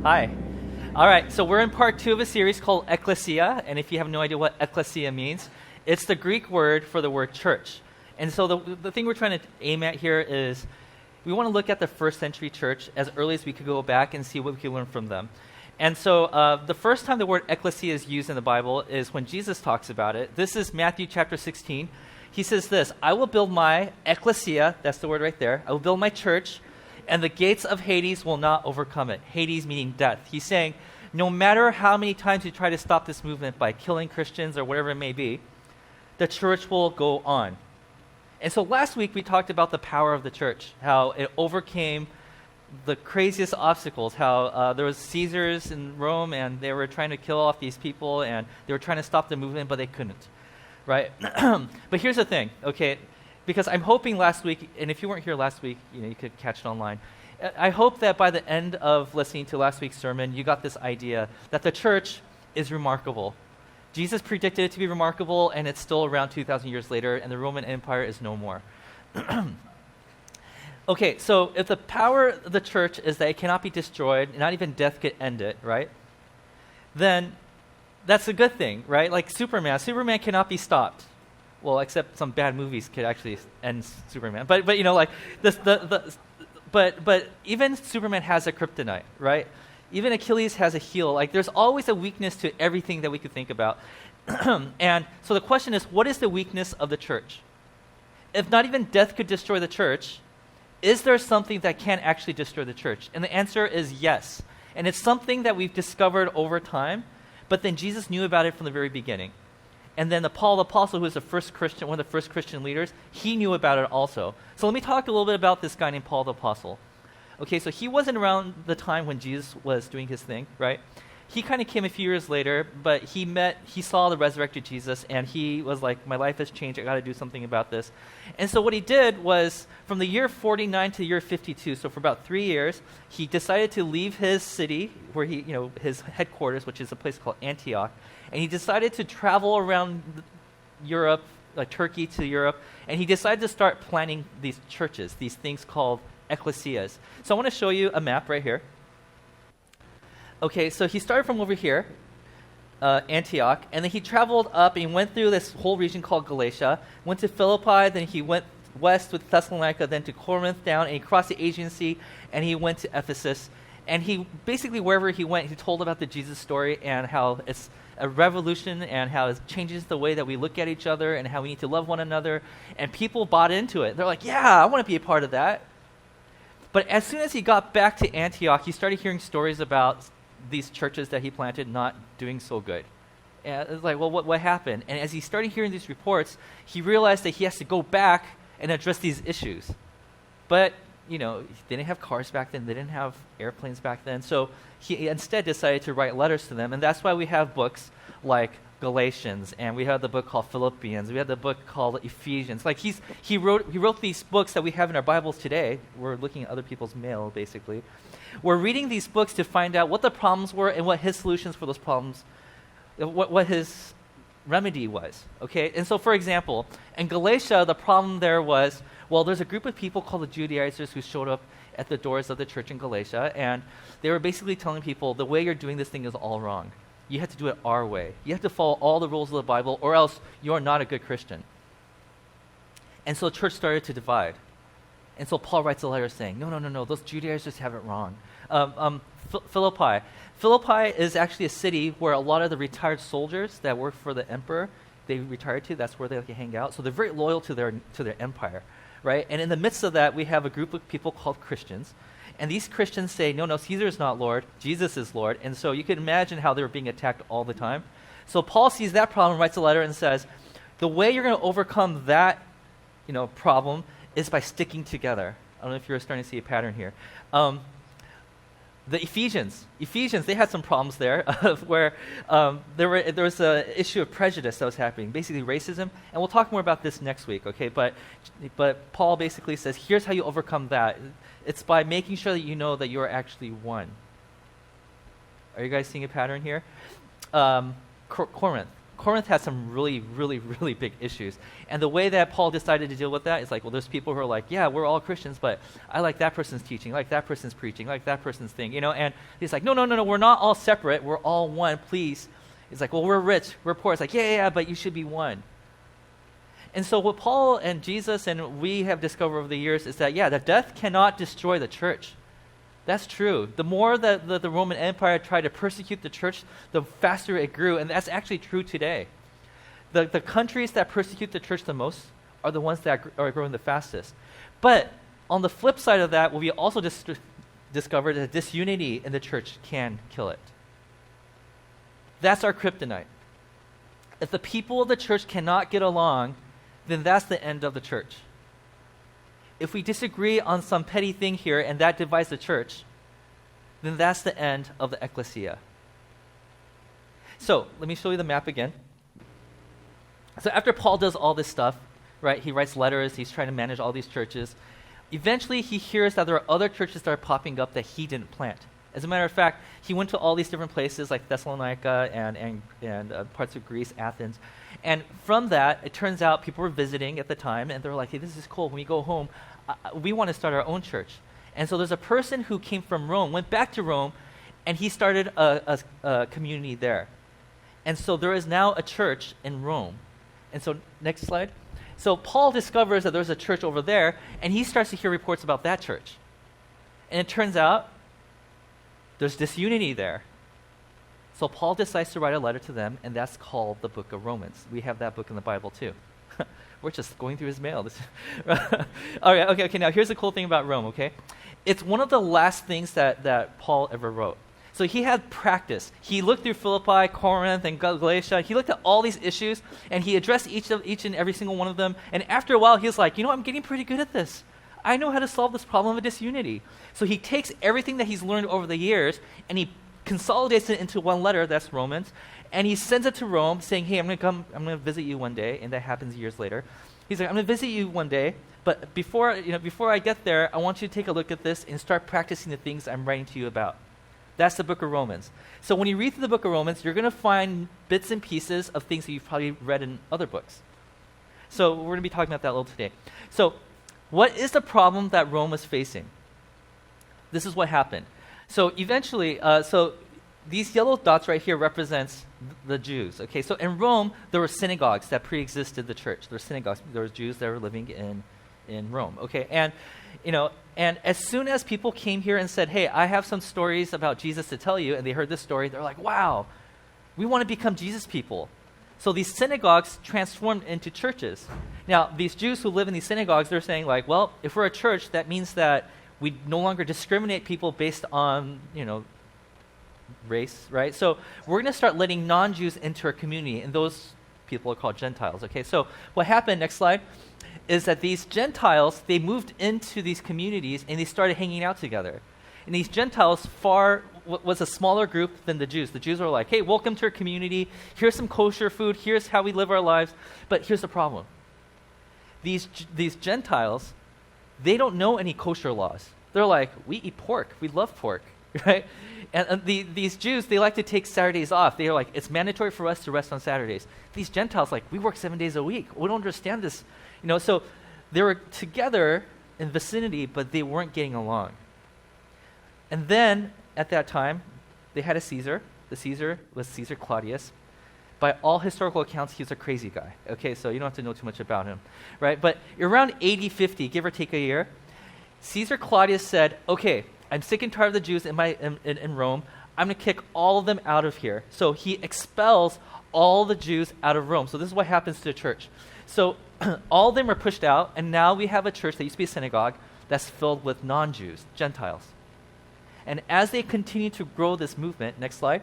Hi. All right, so we're in part 2 of a series called Ekklesia, and if you have no idea what Ekklesia means, it's the Greek word for the word church. And so the thing we're trying to aim at here is we want to look at the first century church as early as we could go back and see what we can learn from them. And so the first time the word Ekklesia is used in the Bible is when Jesus talks about it. This is Matthew chapter 16. He says this, I will build my Ekklesia, that's the word right there, I will build my church, and the gates of Hades will not overcome it. Hades meaning death. He's saying, no matter how many times you try to stop this movement by killing Christians or whatever it may be, the church will go on. And so last week we talked about the power of the church, how it overcame the craziest obstacles, how there was Caesars in Rome and they were trying to kill off these people and they were trying to stop the movement, but they couldn't, right? But here's the thing, okay? Because I'm hoping last week, and if you weren't here last week, you could catch it online. I hope that by the end of listening to last week's sermon, you got this idea that the church is remarkable. Jesus predicted it to be remarkable, and it's still around 2,000 years later, and the Roman Empire is no more. Okay, so if the power of the church is that it cannot be destroyed, not even death could end it, right? Then that's a good thing, right? Like Superman. Superman cannot be stopped. Well, except some bad movies could actually end Superman. But you know, like this, but even Superman has a kryptonite, right? Even Achilles has a heel. Like there's always a weakness to everything that we could think about. And so the question is, what is the weakness of the church? If not even death could destroy the church, is there something that can actually destroy the church? And the answer is yes. And it's something that we've discovered over time, but then Jesus knew about it from the very beginning. And then Paul the Apostle, who was the first Christian, one of the first Christian leaders, he knew about it also. So let me talk a little bit about this guy named Paul the Apostle. Okay, so he wasn't around the time when Jesus was doing his thing, right? He kind of came a few years later, but he saw the resurrected Jesus, and he was like, my life has changed, I got to do something about this. And so what he did was, from the year 49 to the year 52, so for about 3 years, he decided to leave his city, where his headquarters, which is a place called Antioch, and he decided to travel around Europe, like Turkey to Europe, and he decided to start planning these churches, these things called Ekklesias. So I want to show you a map right here. Okay, so he started from over here, Antioch, and then he traveled up and he went through this whole region called Galatia, went to Philippi, then he went west with Thessalonica, then to Corinth down, and he crossed the Aegean Sea, and he went to Ephesus. And he basically, wherever he went, he told about the Jesus story and how it's a revolution and how it changes the way that we look at each other and how we need to love one another. And people bought into it. They're like, yeah, I want to be a part of that. But as soon as he got back to Antioch, he started hearing stories about these churches that he planted not doing so good. And it's like, well, what happened? And as he started hearing these reports, he realized that he has to go back and address these issues. But they didn't have cars back then. They didn't have airplanes back then. So he instead decided to write letters to them. And that's why we have books like Galatians, and we have the book called Philippians. We have the book called Ephesians. Like he wrote these books that we have in our Bibles today. We're looking at other people's mail, basically. We're reading these books to find out what the problems were and what his solutions for those problems, what his remedy was. Okay? And so, for example, in Galatia, the problem there was, well, there's a group of people called the Judaizers who showed up at the doors of the church in Galatia, and they were basically telling people, the way you're doing this thing is all wrong. You have to do it our way. You have to follow all the rules of the Bible, or else you are not a good Christian. And so the church started to divide. And so Paul writes a letter saying, no, those Judaizers have it wrong. Philippi is actually a city where a lot of the retired soldiers that work for the emperor, they retired to. That's where they like to hang out. So they're very loyal to their empire. Right? And in the midst of that, we have a group of people called Christians. And these Christians say, no, Caesar is not Lord. Jesus is Lord. And so you can imagine how they were being attacked all the time. So Paul sees that problem, writes a letter and says, the way you're going to overcome that problem is by sticking together. I don't know if you're starting to see a pattern here. The Ephesians, they had some problems there where there was an issue of prejudice that was happening, basically racism, and we'll talk more about this next week, okay? But Paul basically says, here's how you overcome that. It's by making sure that you know that you're actually one. Are you guys seeing a pattern here? Corinth. Corinth had some really, really, really big issues. And the way that Paul decided to deal with that is like, well, there's people who are like, yeah, we're all Christians, but I like that person's teaching, like that person's preaching, like that person's thing, and he's like, no, we're not all separate, we're all one, please. He's like, well, we're rich, we're poor. It's like, yeah, but you should be one. And so what Paul and Jesus and we have discovered over the years is that, that death cannot destroy the church. That's true. The more that the Roman Empire tried to persecute the church, the faster it grew, and that's actually true today. The countries that persecute the church the most are the ones that are growing the fastest. But on the flip side of that, we also discovered that disunity in the church can kill it. That's our kryptonite. If the people of the church cannot get along, then that's the end of the church. If we disagree on some petty thing here and that divides the church, then that's the end of the Ekklesia. So let me show you the map again. So after Paul does all this stuff, right, he writes letters, he's trying to manage all these churches. Eventually he hears that there are other churches that are popping up that he didn't plant. As a matter of fact, he went to all these different places like Thessalonica and parts of Greece, Athens. And from that, it turns out people were visiting at the time, and they're like, hey, this is cool. When we go home, we want to start our own church. And so there's a person who came from Rome, went back to Rome, and he started a community there. And so there is now a church in Rome. And so, next slide. So Paul discovers that there's a church over there, and he starts to hear reports about that church. And it turns out there's disunity there. So Paul decides to write a letter to them, and that's called the book of Romans. We have that book in the Bible too. We're just going through his mail. All right, okay, now here's the cool thing about Rome, okay? It's one of the last things that Paul ever wrote. So he had practice. He looked through Philippi, Corinth, and Galatia. He looked at all these issues, and he addressed each and every single one of them. And after a while, he was like, I'm getting pretty good at this. I know how to solve this problem of disunity. So he takes everything that he's learned over the years, and he consolidates it into one letter, that's Romans, and he sends it to Rome saying, hey, I'm going to visit you one day, and that happens years later. He's like, I'm going to visit you one day, but before I get there, I want you to take a look at this and start practicing the things I'm writing to you about. That's the book of Romans. So when you read through the book of Romans, you're going to find bits and pieces of things that you've probably read in other books. So we're going to be talking about that a little today. So what is the problem that Rome was facing? This is what happened. So eventually, these yellow dots right here represents the Jews. Okay, so in Rome, there were synagogues that pre-existed the church. There were synagogues. There were Jews that were living in Rome. Okay, and as soon as people came here and said, hey, I have some stories about Jesus to tell you, and they heard this story, they're like, wow, we want to become Jesus people. So these synagogues transformed into churches. Now, these Jews who live in these synagogues, they're saying like, well, if we're a church, that means that we no longer discriminate people based on, race, right? So we're going to start letting non-Jews into our community, and those people are called Gentiles, okay? So what happened, next slide, is that these Gentiles, they moved into these communities, and they started hanging out together. And these Gentiles was a smaller group than the Jews. The Jews were like, hey, welcome to our community. Here's some kosher food. Here's how we live our lives. But here's the problem. These Gentiles, they don't know any kosher laws. They're like, we eat pork. We love pork, right? And these Jews, they like to take Saturdays off. They're like, it's mandatory for us to rest on Saturdays. These Gentiles, like, we work 7 days a week. We don't understand this. So they were together in vicinity, but they weren't getting along. And then, at that time, they had a Caesar. The Caesar was Caesar Claudius. By all historical accounts, he was a crazy guy. Okay, so you don't have to know too much about him, right? But around AD 50, give or take a year, Caesar Claudius said, okay, I'm sick and tired of the Jews in Rome. I'm going to kick all of them out of here. So he expels all the Jews out of Rome. So this is what happens to the church. So all of them are pushed out, and now we have a church that used to be a synagogue that's filled with non-Jews, Gentiles. And as they continue to grow this movement, next slide,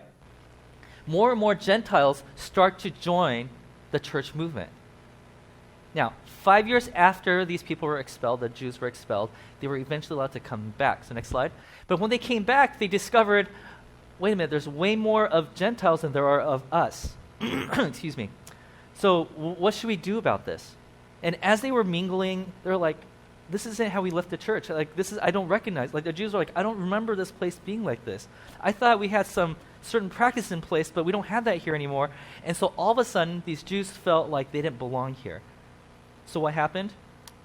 more and more Gentiles start to join the church movement. Now, 5 years after these people were expelled, the Jews were expelled, they were eventually allowed to come back. So next slide. But when they came back, they discovered, wait a minute, there's way more of Gentiles than there are of us. Excuse me. So what should we do about this? And as they were mingling, they're like, this isn't how we left the church. Like, I don't recognize. Like, the Jews are like, I don't remember this place being like this. I thought we had some certain practice in place, but we don't have that here anymore. And so all of a sudden, these Jews felt like they didn't belong here. So what happened?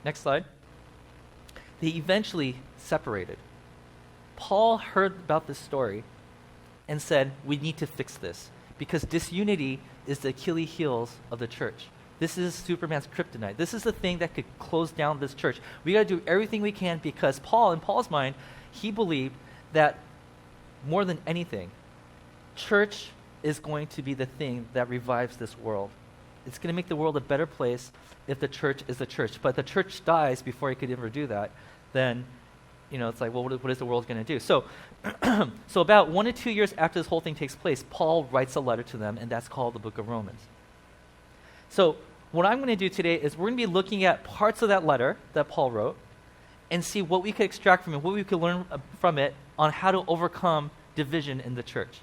Next slide. They eventually separated. Paul heard about this story and said, we need to fix this, because disunity is the Achilles heels of the church. This is Superman's kryptonite. This is the thing that could close down this church. We got to do everything we can, because Paul, in Paul's mind, he believed that more than anything, church is going to be the thing that revives this world. It's going to make the world a better place if the church is the church. But the church dies before it could ever do that, then, it's like, well, what is the world going to do? So, so about 1 to 2 years after this whole thing takes place, Paul writes a letter to them, and that's called the book of Romans. So what I'm going to do today is we're going to be looking at parts of that letter that Paul wrote and see what we could extract from it, what we could learn from it on how to overcome division in the church.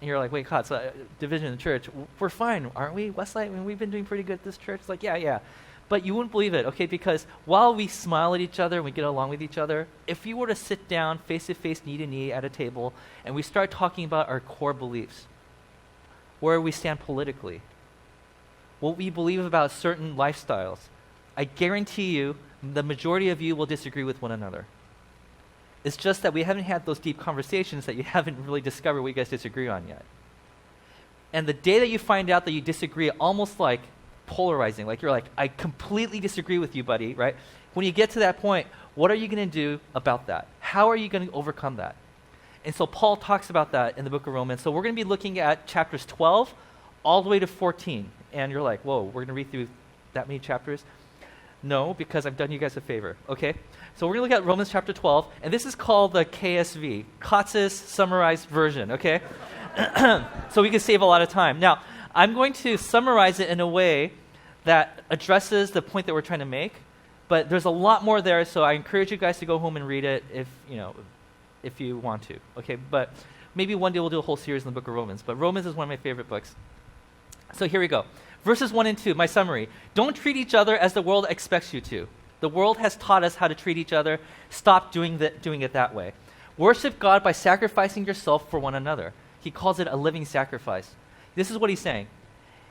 And you're like, wait, Kot, so division in the church, we're fine, aren't we, Westlake? I mean, we've been doing pretty good at this church. It's like, yeah. But you wouldn't believe it, okay? Because while we smile at each other and we get along with each other, if you were to sit down face-to-face, knee-to-knee at a table, and we start talking about our core beliefs, where we stand politically, what we believe about certain lifestyles, I guarantee you the majority of you will disagree with one another. It's just that we haven't had those deep conversations that you haven't really discovered what you guys disagree on yet. And the day that you find out that you disagree, almost like polarizing, like you're like, I completely disagree with you, buddy, right? When you get to that point, what are you going to do about that? How are you going to overcome that? And so Paul talks about that in the book of Romans. So we're going to be looking at chapters 12 all the way to 14. And you're like, whoa, we're going to read through that many chapters? No, because I've done you guys a favor, okay? So we're going to look at Romans chapter 12, and this is called the KSV, Katz's summarized version, okay? So we can save a lot of time. Now, I'm going to summarize it in a way that addresses the point that we're trying to make, but there's a lot more there, so I encourage you guys to go home and read it if you want to, okay? But maybe one day we'll do a whole series in the book of Romans, but Romans is one of my favorite books. So here we go. Verses 1 and 2, my summary. Don't treat each other as the world expects you to. The world has taught us how to treat each other. Stop doing it that way. Worship God by sacrificing yourself for one another. He calls it a living sacrifice. This is what he's saying.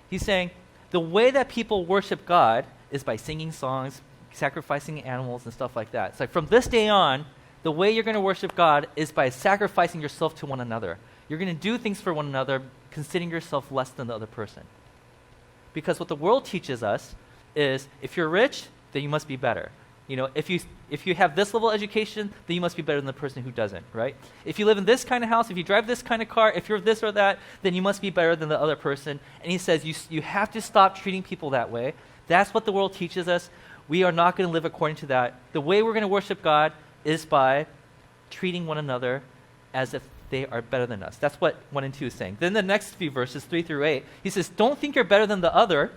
He's saying the way that people worship God is by singing songs, sacrificing animals, and stuff like that. It's like from this day on, the way you're going to worship God is by sacrificing yourself to one another. You're going to do things for one another, considering yourself less than the other person. Because what the world teaches us is if you're rich, then you must be better. If you have this level of education, then you must be better than the person who doesn't, right? If you live in this kind of house, if you drive this kind of car, if you're this or that, then you must be better than the other person. And he says you have to stop treating people that way. That's what the world teaches us. We are not going to live according to that. The way we're going to worship God is by treating one another as if they are better than us. That's what 1 and 2 is saying. Then the next few verses, 3 through 8, he says, don't think you're better than the other.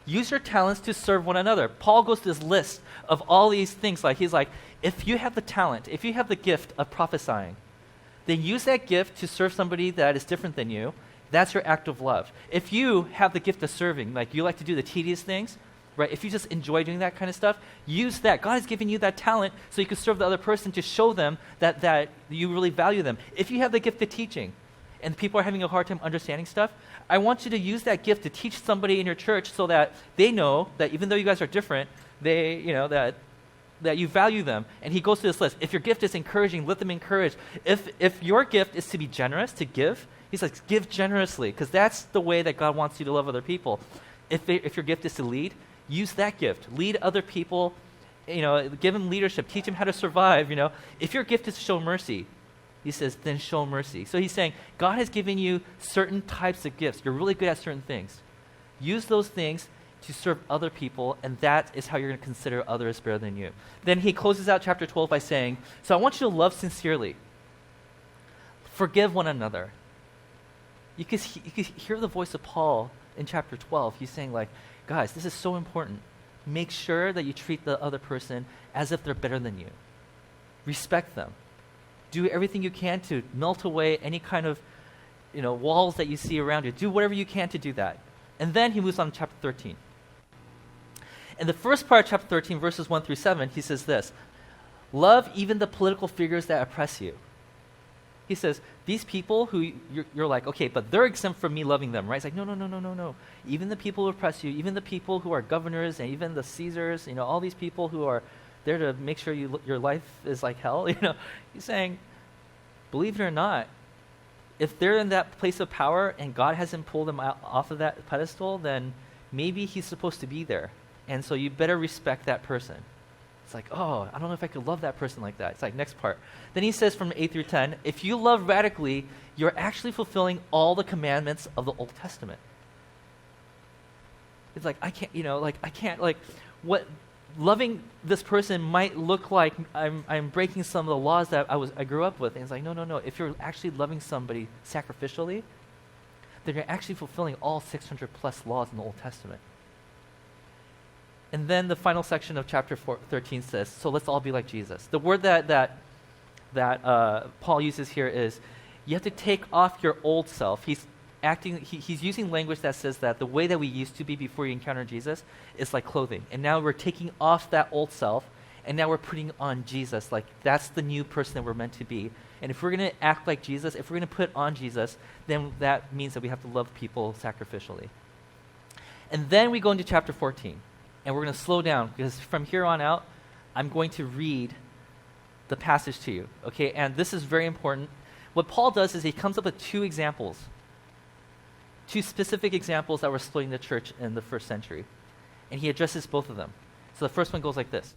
Use your talents to serve one another. Paul goes to this list of all these things. He's like, if you have the talent, if you have the gift of prophesying, then use that gift to serve somebody that is different than you. That's your act of love. If you have the gift of serving, like you like to do the tedious things, right? If you just enjoy doing that kind of stuff, use that. God has given you that talent so you can serve the other person to show them that you really value them. If you have the gift of teaching and people are having a hard time understanding stuff, I want you to use that gift to teach somebody in your church so that they know that even though you guys are different, that you value them. And he goes through this list. If your gift is encouraging, let them encourage. If your gift is to be generous, to give, he's like, give generously, because that's the way that God wants you to love other people. If your gift is to lead, use that gift. Lead other people, give them leadership. Teach them how to survive, If your gift is to show mercy, he says, then show mercy. So he's saying, God has given you certain types of gifts. You're really good at certain things. Use those things to serve other people, and that is how you're going to consider others better than you. Then he closes out chapter 12 by saying, so I want you to love sincerely. Forgive one another. You can hear the voice of Paul in chapter 12. He's saying, guys, this is so important. Make sure that you treat the other person as if they're better than you. Respect them. Do everything you can to melt away any kind of, walls that you see around you. Do whatever you can to do that. And then he moves on to chapter 13. In the first part of chapter 13, verses 1 through 7, he says this, love even the political figures that oppress you. He says, these people who you're like, okay, but they're exempt from me loving them, right? It's like, no. Even the people who oppress you, even the people who are governors and even the Caesars, all these people who are there to make sure your life is like hell, he's saying, believe it or not, if they're in that place of power and God hasn't pulled them off of that pedestal, then maybe he's supposed to be there. And so you better respect that person. It's like, oh, I don't know if I could love that person like that. It's like, next part. Then he says from 8 through 10, if you love radically, you're actually fulfilling all the commandments of the Old Testament. It's like, what loving this person might look like I'm breaking some of the laws that I grew up with. And it's like, no. If you're actually loving somebody sacrificially, then you're actually fulfilling all 600 plus laws in the Old Testament. And then the final section of chapter 13 says, so let's all be like Jesus. The word that Paul uses here is, you have to take off your old self. He's using language that says that the way that we used to be before you encounter Jesus is like clothing. And now we're taking off that old self, and now we're putting on Jesus. Like, that's the new person that we're meant to be. And if we're going to act like Jesus, if we're going to put on Jesus, then that means that we have to love people sacrificially. And then we go into chapter 14. And we're going to slow down, because from here on out, I'm going to read the passage to you, okay? And this is very important. What Paul does is he comes up with two specific examples that were splitting the church in the first century. And he addresses both of them. So the first one goes like this.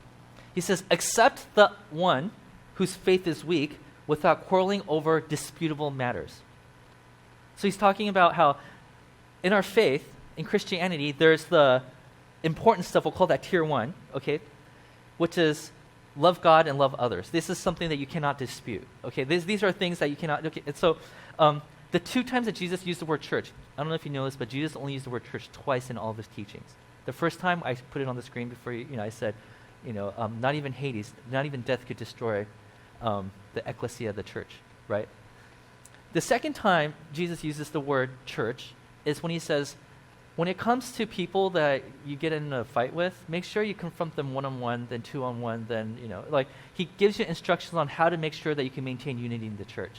He says, accept the one whose faith is weak without quarreling over disputable matters. So he's talking about how in our faith, in Christianity, there's the important stuff, we'll call that tier 1, okay, which is love God and love others. This is something that you cannot dispute, okay? These are things that you cannot, okay, and so the two times that Jesus used the word church, I don't know if you know this, but Jesus only used the word church twice in all of his teachings. The first time, I put it on the screen before I said, not even Hades, not even death could destroy the Ekklesia, the church, right? The second time Jesus uses the word church is when he says, when it comes to people that you get in a fight with, make sure you confront them one-on-one, then two-on-one, then, he gives you instructions on how to make sure that you can maintain unity in the church,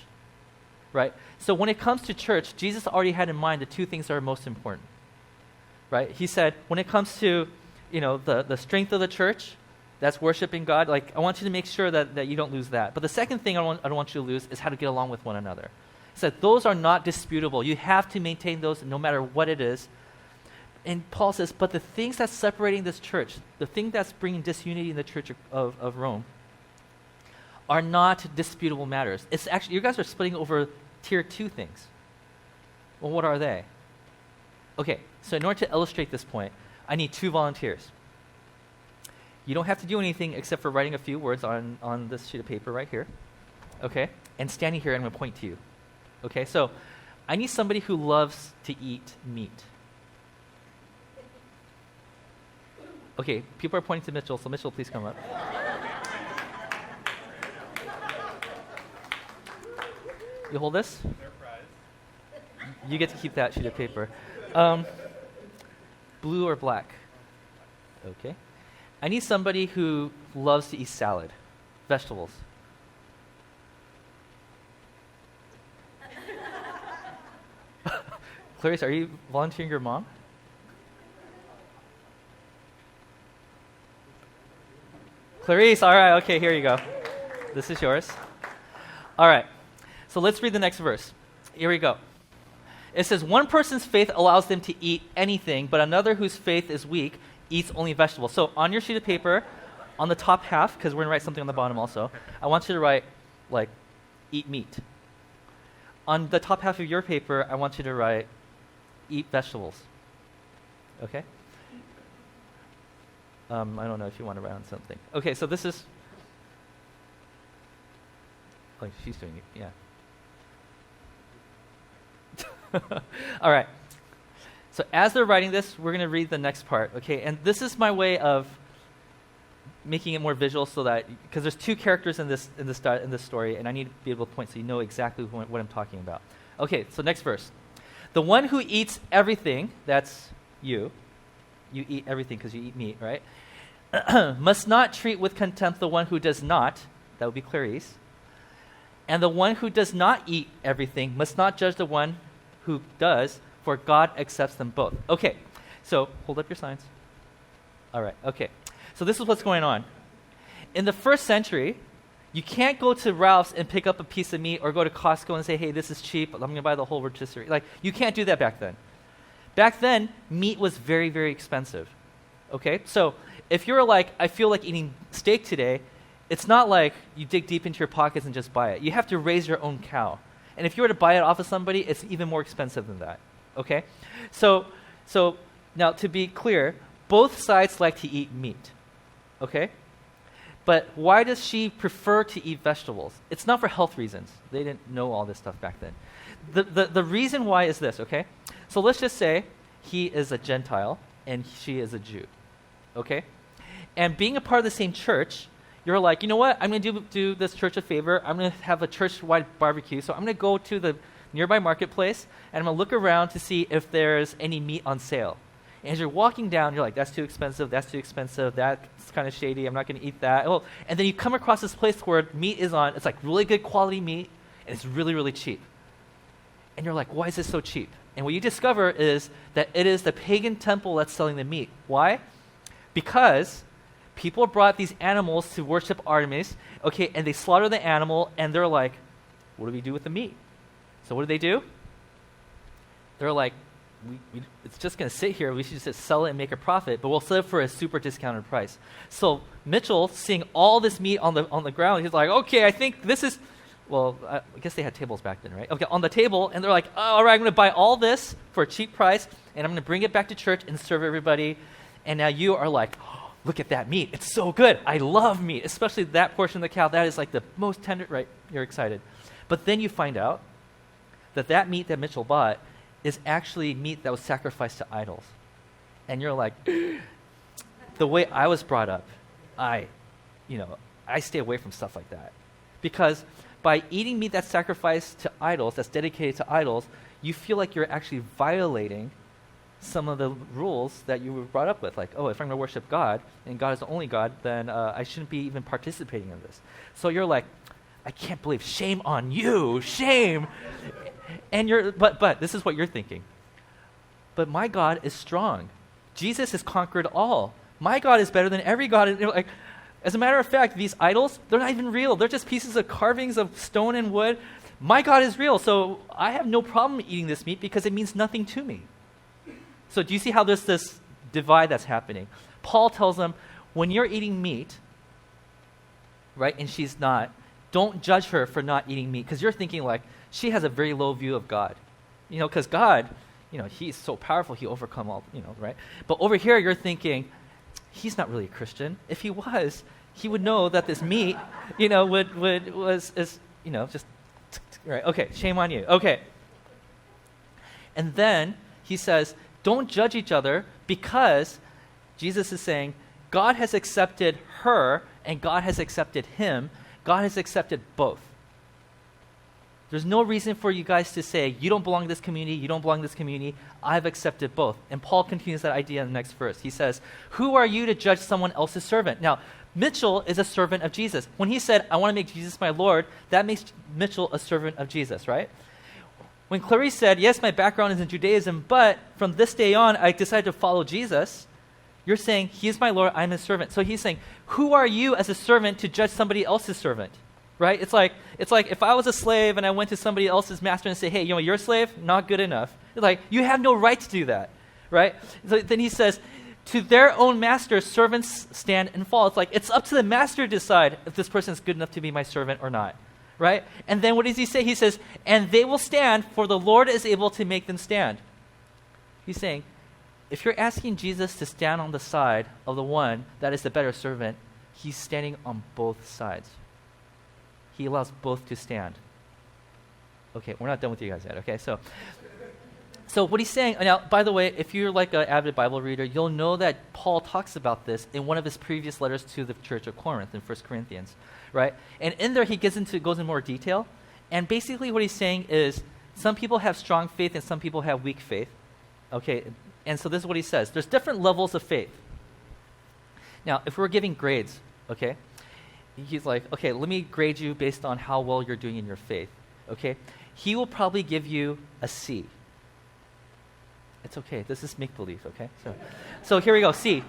right? So when it comes to church, Jesus already had in mind the two things that are most important, right? He said, when it comes to, the strength of the church, that's worshiping God, I want you to make sure that you don't lose that. But the second thing I don't want you to lose is how to get along with one another. He said, those are not disputable. You have to maintain those no matter what it is. And Paul says, but the things that's separating this church, the thing that's bringing disunity in the church of Rome, are not disputable matters. It's actually, you guys are splitting over tier 2 things. Well, what are they? Okay, so in order to illustrate this point, I need 2 volunteers. You don't have to do anything except for writing a few words on this sheet of paper right here. Okay? And standing here, I'm going to point to you. Okay, so I need somebody who loves to eat meat. Okay, people are pointing to Mitchell, so Mitchell, please come up. You hold this? You get to keep that sheet of paper. Blue or black? Okay. I need somebody who loves to eat salad, vegetables. Clarice, are you volunteering your mom? Clarice, all right, okay, here you go. This is yours. All right, so let's read the next verse. Here we go. It says, one person's faith allows them to eat anything, but another whose faith is weak eats only vegetables. So on your sheet of paper, on the top half, because we're going to write something on the bottom also, I want you to write, eat meat. On the top half of your paper, I want you to write, eat vegetables. Okay? I don't know if you want to write on something. Okay, so this is... Oh, she's doing it, yeah. All right. So as they're writing this, we're going to read the next part, okay? And this is my way of making it more visual so that... Because there's 2 characters in this story, and I need to be able to point so you know exactly what I'm talking about. Okay, so next verse. The one who eats everything, that's you you eat everything because you eat meat, right? Must not treat with contempt the one who does not, that would be Clarice, and the one who does not eat everything must not judge the one who does, for God accepts them both. Okay, so hold up your signs. All right, okay. So this is what's going on. In the first century, you can't go to Ralph's and pick up a piece of meat or go to Costco and say, hey, this is cheap, I'm going to buy the whole rotisserie. Like, you can't do that back then. Back then, meat was very, very expensive. Okay, so if you're like, I feel like eating steak today, it's not like you dig deep into your pockets and just buy it. You have to raise your own cow. And if you were to buy it off of somebody, it's even more expensive than that. Okay? So now to be clear, both sides like to eat meat. Okay? But why does she prefer to eat vegetables? It's not for health reasons. They didn't know all this stuff back then. The reason why is this, okay? So let's just say he is a Gentile and she is a Jew. Okay? And being a part of the same church, you're like, you know what? I'm going to do this church a favor. I'm going to have a church-wide barbecue. So I'm going to go to the nearby marketplace, and I'm going to look around to see if there's any meat on sale. And as you're walking down, you're like, that's too expensive, that's kind of shady, I'm not going to eat that. Oh, and then you come across this place where meat is on, it's like really good quality meat, and it's really, really cheap. And you're like, why is this so cheap? And what you discover is that it is the pagan temple that's selling the meat. Why? Because people brought these animals to worship Artemis, okay, and they slaughter the animal, and they're like, what do we do with the meat? So what do? They're like, it's just going to sit here. We should just sell it and make a profit, but we'll sell it for a super discounted price. So Mitchell, seeing all this meat on the ground, he's like, okay, I think this is, well, I guess they had tables back then, right? Okay, on the table, and they're like, oh, all right, I'm going to buy all this for a cheap price, and I'm going to bring it back to church and serve everybody. And now you are like, oh, look at that meat. It's so good. I love meat, especially that portion of the cow. That is like the most tender, right? You're excited. But then you find out that meat that Mitchell bought is actually meat that was sacrificed to idols. And you're like, the way I was brought up, I stay away from stuff like that. Because by eating meat that's sacrificed to idols, that's dedicated to idols, you feel like you're actually violating some of the rules that you were brought up with. Like, oh, if I'm going to worship God, and God is the only God, then I shouldn't be even participating in this. So you're like, I can't believe, shame on you, shame. And but this is what you're thinking. But my God is strong. Jesus has conquered all. My God is better than every God. And like, as a matter of fact, these idols, they're not even real. They're just pieces of carvings of stone and wood. My God is real, so I have no problem eating this meat because it means nothing to me. So do you see how there's this divide that's happening? Paul tells them, when you're eating meat, right, and she's not, don't judge her for not eating meat, because you're thinking like, she has a very low view of God. Because God, he's so powerful, he overcome all, right? But over here, you're thinking, he's not really a Christian. If he was, he would know that this meat, just, right? Okay, shame on you. Okay. And then he says, don't judge each other, because Jesus is saying, God has accepted her and God has accepted him. God has accepted both. There's no reason for you guys to say, you don't belong to this community, you don't belong to this community. I've accepted both. And Paul continues that idea in the next verse. He says, who are you to judge someone else's servant? Now, Mitchell is a servant of Jesus. When he said, I want to make Jesus my Lord, that makes Mitchell a servant of Jesus, right? When Clarice said, yes, my background is in Judaism, but from this day on, I decided to follow Jesus, you're saying, he is my Lord, I'm his servant. So he's saying, who are you as a servant to judge somebody else's servant? Right? It's like if I was a slave and I went to somebody else's master and say, hey, you're a slave? Not good enough. It's like, you have no right to do that. Right? So then he says, to their own master, servants stand and fall. It's like, it's up to the master to decide if this person is good enough to be my servant or not. Right? And then what does he say? He says, and they will stand, for the Lord is able to make them stand. He's saying, if you're asking Jesus to stand on the side of the one that is the better servant, he's standing on both sides. He allows both to stand. Okay, we're not done with you guys yet, okay? So what he's saying, now, by the way, if you're like an avid Bible reader, you'll know that Paul talks about this in one of his previous letters to the church of Corinth in 1 Corinthians, right? And in there, he goes in more detail. And basically what he's saying is some people have strong faith and some people have weak faith, okay? And so this is what he says. There's different levels of faith. Now, if we're giving grades, okay, he's like, okay, let me grade you based on how well you're doing in your faith, okay? He will probably give you a C. It's okay. This is make-believe, okay? So here we go. C.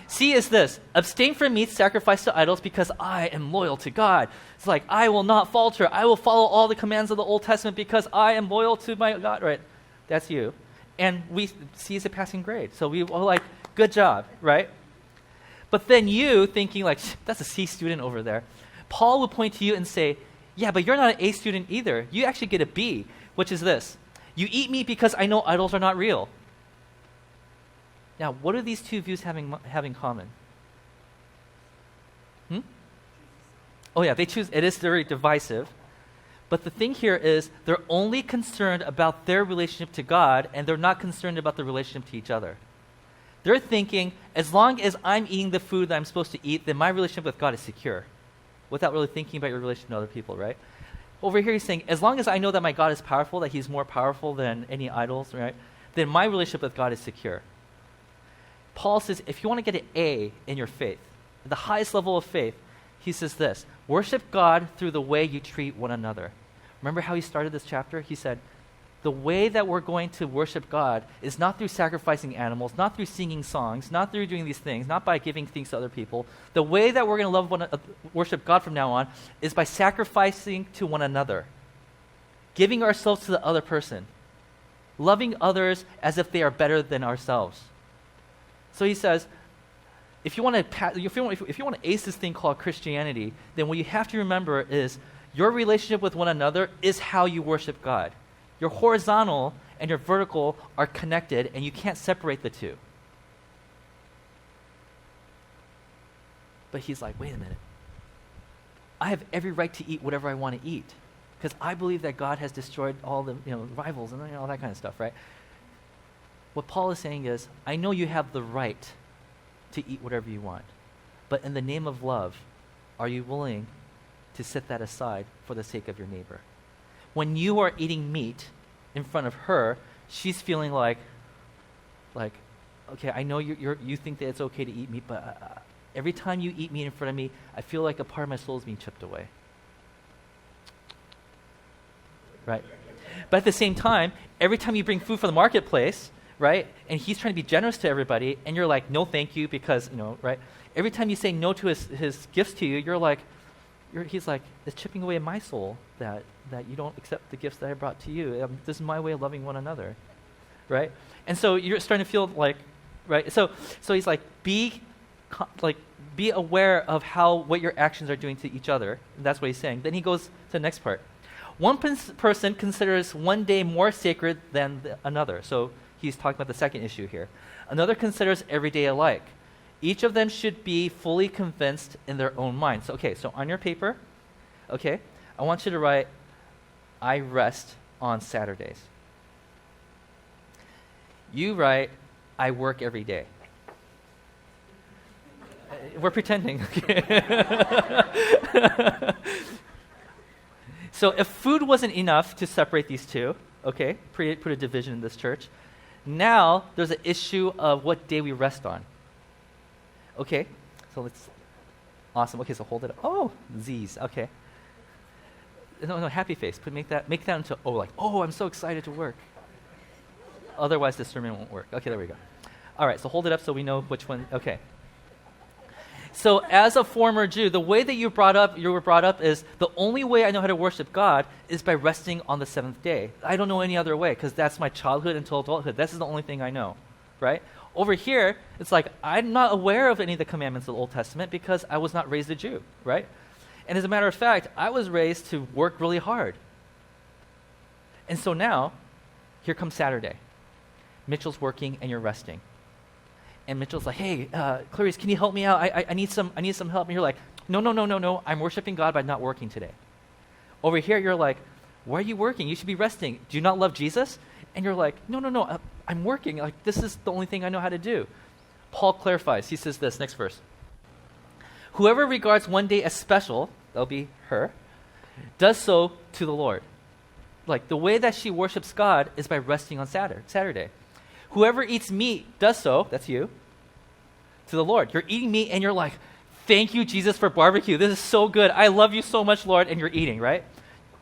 C is this. Abstain from meats sacrificed to idols because I am loyal to God. It's like, I will not falter. I will follow all the commands of the Old Testament because I am loyal to my God, right? That's you. And C is a passing grade. So we were like, good job, right? But then you thinking like, that's a C student over there. Paul will point to you and say, yeah, but you're not an A student either. You actually get a B, which is this. You eat meat because I know idols are not real. Now, what do these two views have in common? Oh yeah, they choose, it is very divisive. But the thing here is they're only concerned about their relationship to God, and they're not concerned about the relationship to each other. They're thinking, as long as I'm eating the food that I'm supposed to eat, then my relationship with God is secure, without really thinking about your relation to other people, right? Over here he's saying, as long as I know that my God is powerful, that he's more powerful than any idols, right? Then my relationship with God is secure. Paul says, if you want to get an A in your faith, the highest level of faith, he says this, worship God through the way you treat one another. Remember how he started this chapter? He said, the way that we're going to worship God is not through sacrificing animals, not through singing songs, not through doing these things, not by giving things to other people. The way that we're going to worship God from now on is by sacrificing to one another, giving ourselves to the other person, loving others as if they are better than ourselves. So he says, if you want to ace this thing called Christianity, then what you have to remember is your relationship with one another is how you worship God. Your horizontal and your vertical are connected, and you can't separate the two. But he's like, wait a minute. I have every right to eat whatever I want to eat because I believe that God has destroyed all the rivals and all that kind of stuff, right? What Paul is saying is, I know you have the right to eat whatever you want, but in the name of love, are you willing to set that aside for the sake of your neighbor? When you are eating meat in front of her, she's feeling like, okay, I know you think that it's okay to eat meat, but every time you eat meat in front of me, I feel like a part of my soul is being chipped away. Right? But at the same time, every time you bring food from the marketplace, right, and he's trying to be generous to everybody, and you're like, no, thank you, because, right? Every time you say no to his gifts to you, he's like, it's chipping away at my soul that you don't accept the gifts that I brought to you. This is my way of loving one another, right? And so you're starting to feel like, right? So he's like, be aware of what your actions are doing to each other. And that's what he's saying. Then he goes to the next part. One person considers one day more sacred than another. So he's talking about the second issue here. Another considers every day alike. Each of them should be fully convinced in their own mind. So on your paper, I want you to write, I rest on Saturdays. You write, I work every day. We're pretending. So if food wasn't enough to separate these two, put a division in this church. Now there's an issue of what day we rest on. Okay, so let's, awesome. Okay, so hold it up. Oh, Z's, okay. No, happy face. Make that into I'm so excited to work. Otherwise, this sermon won't work. Okay, there we go. All right, so hold it up so we know which one. Okay. So as a former Jew, the way that you were brought up is the only way I know how to worship God is by resting on the seventh day. I don't know any other way because that's my childhood until adulthood. This is the only thing I know, right? Over here, it's like I'm not aware of any of the commandments of the Old Testament because I was not raised a Jew, right? And as a matter of fact, I was raised to work really hard. And so now, here comes Saturday. Mitchell's working and you're resting. And Mitchell's like, hey, Clarice, can you help me out? I need some help. And you're like, no, I'm worshiping God by not working today. Over here, you're like, why are you working? You should be resting. Do you not love Jesus? And you're like, no, I'm working. Like, this is the only thing I know how to do. Paul clarifies. He says this, next verse. Whoever regards one day as special, that'll be her, does so to the Lord. Like, the way that she worships God is by resting on Saturday. Whoever eats meat does so, that's you, to the Lord. You're eating meat and you're like, thank you, Jesus, for barbecue. This is so good. I love you so much, Lord. And you're eating, right?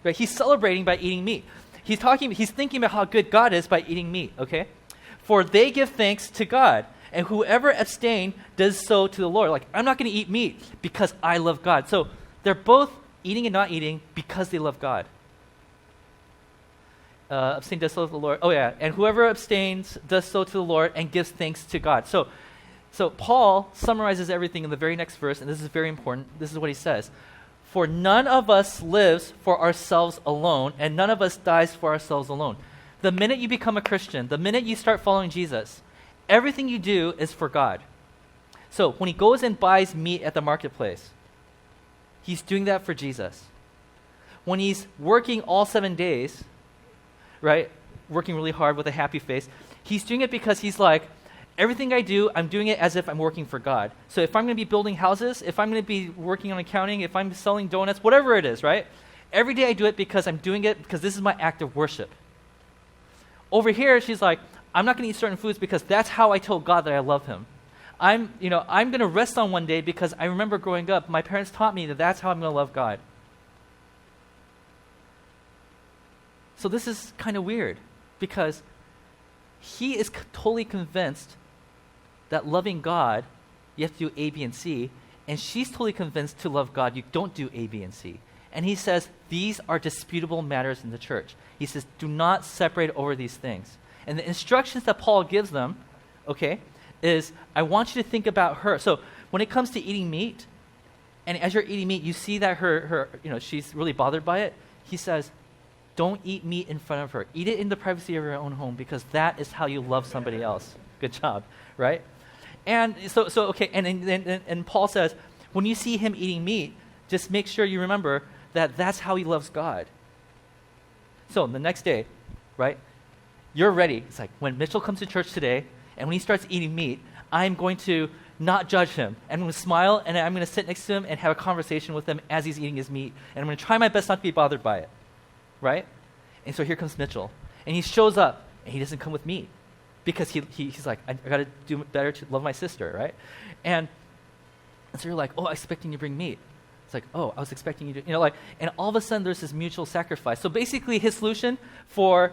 Right? He's celebrating by eating meat. He's thinking about how good God is by eating meat, okay? For they give thanks to God, and whoever abstain does so to the Lord. Like, I'm not going to eat meat because I love God. So they're both eating and not eating because they love God. Abstain does so to the Lord. Oh yeah, and whoever abstains does so to the Lord and gives thanks to God. So Paul summarizes everything in the very next verse, and this is very important. This is what he says. For none of us lives for ourselves alone, and none of us dies for ourselves alone. The minute you become a Christian, the minute you start following Jesus, everything you do is for God. So when he goes and buys meat at the marketplace, he's doing that for Jesus. When he's working all 7 days, right, working really hard with a happy face, he's doing it because he's like, everything I do, I'm doing it as if I'm working for God. So if I'm going to be building houses, if I'm going to be working on accounting, if I'm selling donuts, whatever it is, right? Every day I do it because I'm doing it because this is my act of worship. Over here, she's like, I'm not going to eat certain foods because that's how I told God that I love him. I'm going to rest on one day because I remember growing up, my parents taught me that that's how I'm going to love God. So this is kind of weird because he is totally convinced that loving God, you have to do A, B, and C, and she's totally convinced to love God, you don't do A, B, and C. And he says, these are disputable matters in the church. He says, do not separate over these things. And the instructions that Paul gives them, okay, is I want you to think about her. So when it comes to eating meat, and as you're eating meat, you see that her she's really bothered by it. He says, don't eat meat in front of her. Eat it in the privacy of your own home because that is how you love somebody else. Good job, right? And so okay, and Paul says, when you see him eating meat, just make sure you remember that that's how he loves God. So the next day, right, you're ready. It's like when Mitchell comes to church today, and when he starts eating meat, I'm going to not judge him. And I'm going to smile, and I'm going to sit next to him and have a conversation with him as he's eating his meat. And I'm going to try my best not to be bothered by it. Right? And so here comes Mitchell. And he shows up, and he doesn't come with meat. Because he's like, I got to do better to love my sister, right? And so you're like, oh, I'm expecting you to bring meat. It's like, oh, I was expecting you to, and all of a sudden there's this mutual sacrifice. So basically his solution for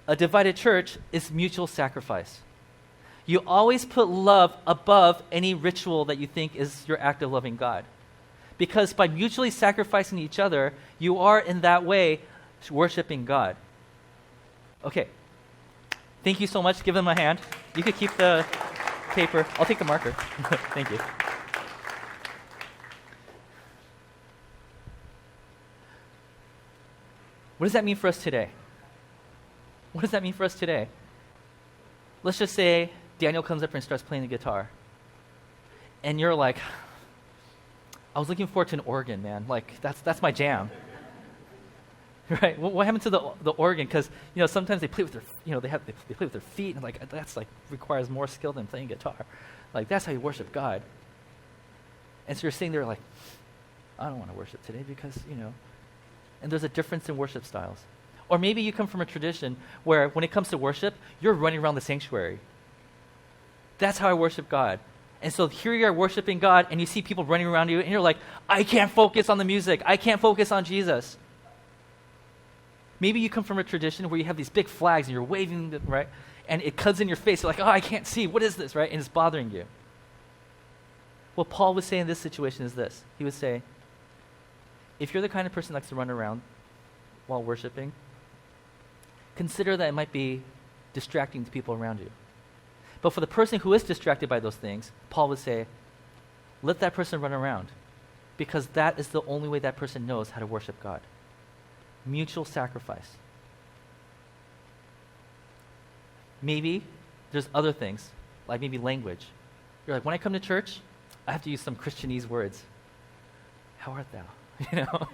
a divided church is mutual sacrifice. You always put love above any ritual that you think is your act of loving God. Because by mutually sacrificing each other, you are in that way worshiping God. Okay. Thank you so much. Give them a hand. You could keep the paper. I'll take the marker. Thank you. What does that mean for us today? What does that mean for us today? Let's just say Daniel comes up and starts playing the guitar. And you're like, I was looking forward to an organ, man. Like, that's my jam. Right? What happened to the organ? Because sometimes they play with their they play with their feet, and like that's like requires more skill than playing guitar. Like that's how you worship God. And so you're sitting there like, I don't want to worship today because and there's a difference in worship styles. Or maybe you come from a tradition where when it comes to worship, you're running around the sanctuary. That's how I worship God. And so here you are worshiping God, and you see people running around you, and you're like, I can't focus on the music. I can't focus on Jesus. Maybe you come from a tradition where you have these big flags, and you're waving them, right? And it cuts in your face. You're like, oh, I can't see. What is this, right? And it's bothering you. What Paul would say in this situation is this. He would say, if you're the kind of person that likes to run around while worshiping, consider that it might be distracting to people around you. But for the person who is distracted by those things, Paul would say, let that person run around, because that is the only way that person knows how to worship God. Mutual sacrifice. Maybe there's other things, like maybe language. You're like, when I come to church, I have to use some Christianese words. How art thou?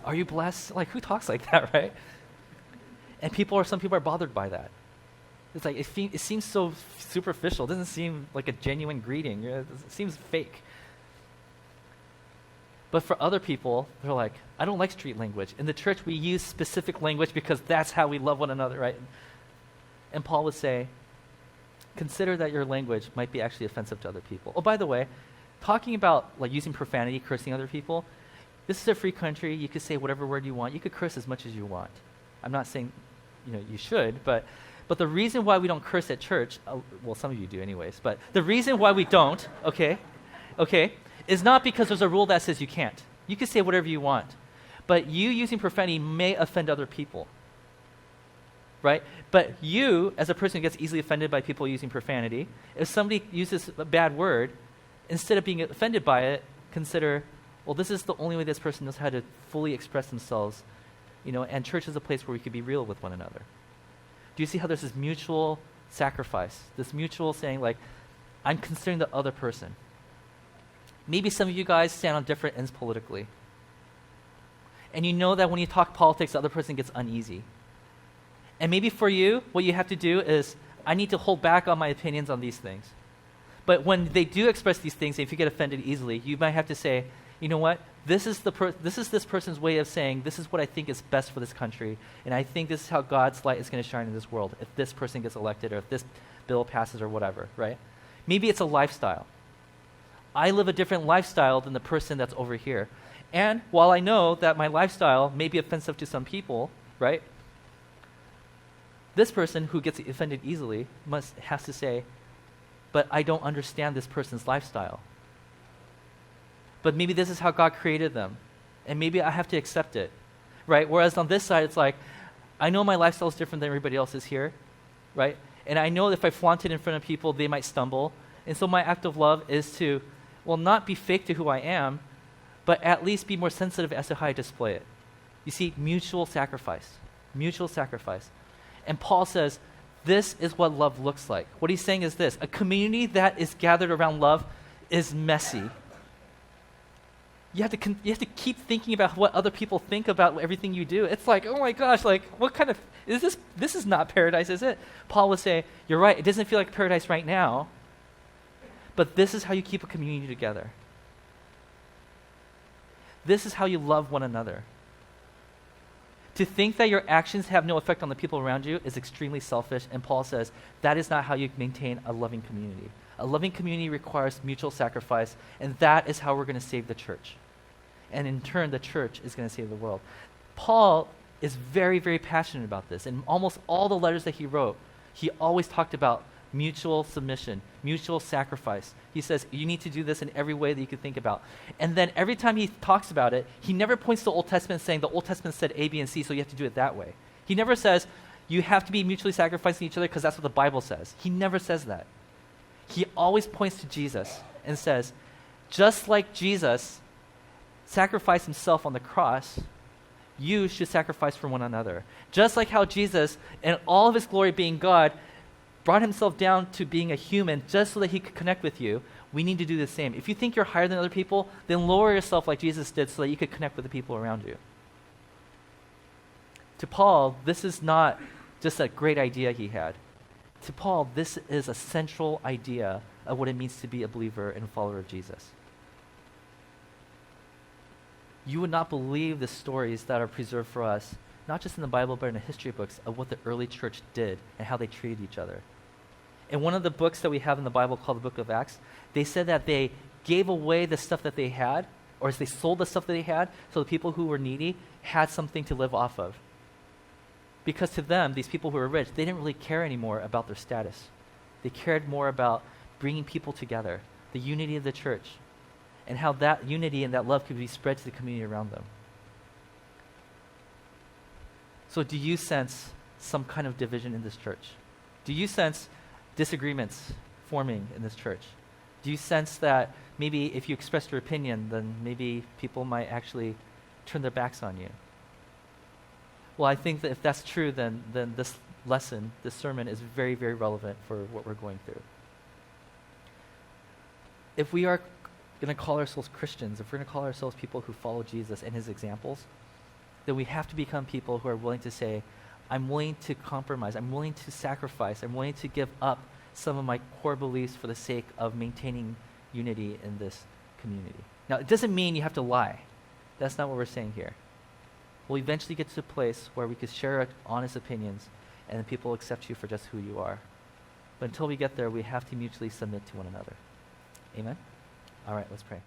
Are you blessed? Like, who talks like that, right? And some people are bothered by that. It's like, it seems so superficial. It doesn't seem like a genuine greeting. It seems fake. But for other people, they're like, I don't like street language. In the church, we use specific language because that's how we love one another, right? And Paul would say, consider that your language might be actually offensive to other people. Oh, by the way, talking about like using profanity, cursing other people, this is a free country. You could say whatever word you want. You could curse as much as you want. I'm not saying, you should, but the reason why we don't curse at church, well, some of you do anyways, but the reason why we don't, okay, is not because there's a rule that says you can't. You can say whatever you want, but you using profanity may offend other people, right? But you, as a person who gets easily offended by people using profanity, if somebody uses a bad word, instead of being offended by it, consider, well, this is the only way this person knows how to fully express themselves, and church is a place where we could be real with one another. Do you see how there's this mutual sacrifice, this mutual saying, like, I'm considering the other person. Maybe some of you guys stand on different ends politically. And you know that when you talk politics, the other person gets uneasy. And maybe for you, what you have to do is, I need to hold back on my opinions on these things. But when they do express these things, if you get offended easily, you might have to say, you know what? This is this person's way of saying, this is what I think is best for this country, and I think this is how God's light is going to shine in this world if this person gets elected or if this bill passes or whatever, right? Maybe it's a lifestyle. I live a different lifestyle than the person that's over here. And while I know that my lifestyle may be offensive to some people, right? This person who gets offended easily has to say, but I don't understand this person's lifestyle. But maybe this is how God created them, and maybe I have to accept it, right? Whereas on this side, it's like, I know my lifestyle is different than everybody else's here, right? And I know if I flaunt it in front of people, they might stumble. And so my act of love is to, well, not be fake to who I am, but at least be more sensitive as to how I display it. You see, mutual sacrifice. Mutual sacrifice. And Paul says, this is what love looks like. What he's saying is this: a community that is gathered around love is messy. You have to keep thinking about what other people think about everything you do. It's like, oh my gosh, like what kind of, this is not paradise, is it? Paul would say, you're right, it doesn't feel like paradise right now, but this is how you keep a community together. This is how you love one another. To think that your actions have no effect on the people around you is extremely selfish, and Paul says that is not how you maintain a loving community. A loving community requires mutual sacrifice, and that is how we're going to save the church. And in turn, the church is going to save the world. Paul is very, very passionate about this. In almost all the letters that he wrote, he always talked about mutual submission, mutual sacrifice. He says, you need to do this in every way that you could think about. And then every time he talks about it, he never points to the Old Testament saying the Old Testament said A, B, and C, so you have to do it that way. He never says, you have to be mutually sacrificing each other because that's what the Bible says. He never says that. He always points to Jesus and says, just like Jesus sacrificed himself on the cross, you should sacrifice for one another. Just like how Jesus, in all of his glory being God, brought himself down to being a human just so that he could connect with you, we need to do the same. If you think you're higher than other people, then lower yourself like Jesus did so that you could connect with the people around you. To Paul, this is not just a great idea he had. To Paul, this is a central idea of what it means to be a believer and a follower of Jesus. You would not believe the stories that are preserved for us, not just in the Bible, but in the history books, of what the early church did and how they treated each other. In one of the books that we have in the Bible called the Book of Acts, they said that they gave away the stuff that they had, or as they sold the stuff that they had, so the people who were needy had something to live off of. Because to them, these people who were rich, they didn't really care anymore about their status. They cared more about bringing people together, the unity of the church, and how that unity and that love could be spread to the community around them. So do you sense some kind of division in this church? Do you sense disagreements forming in this church? Do you sense that maybe if you express your opinion, then maybe people might actually turn their backs on you? Well, I think that if that's true, then this lesson, this sermon, is very, very relevant for what we're going through. If we are going to call ourselves Christians, if we're going to call ourselves people who follow Jesus and his examples, then we have to become people who are willing to say, I'm willing to compromise, I'm willing to sacrifice, I'm willing to give up some of my core beliefs for the sake of maintaining unity in this community. Now, it doesn't mean you have to lie. That's not what we're saying here. We'll eventually get to a place where we can share honest opinions and then people will accept you for just who you are. But until we get there, we have to mutually submit to one another. Amen? All right, let's pray.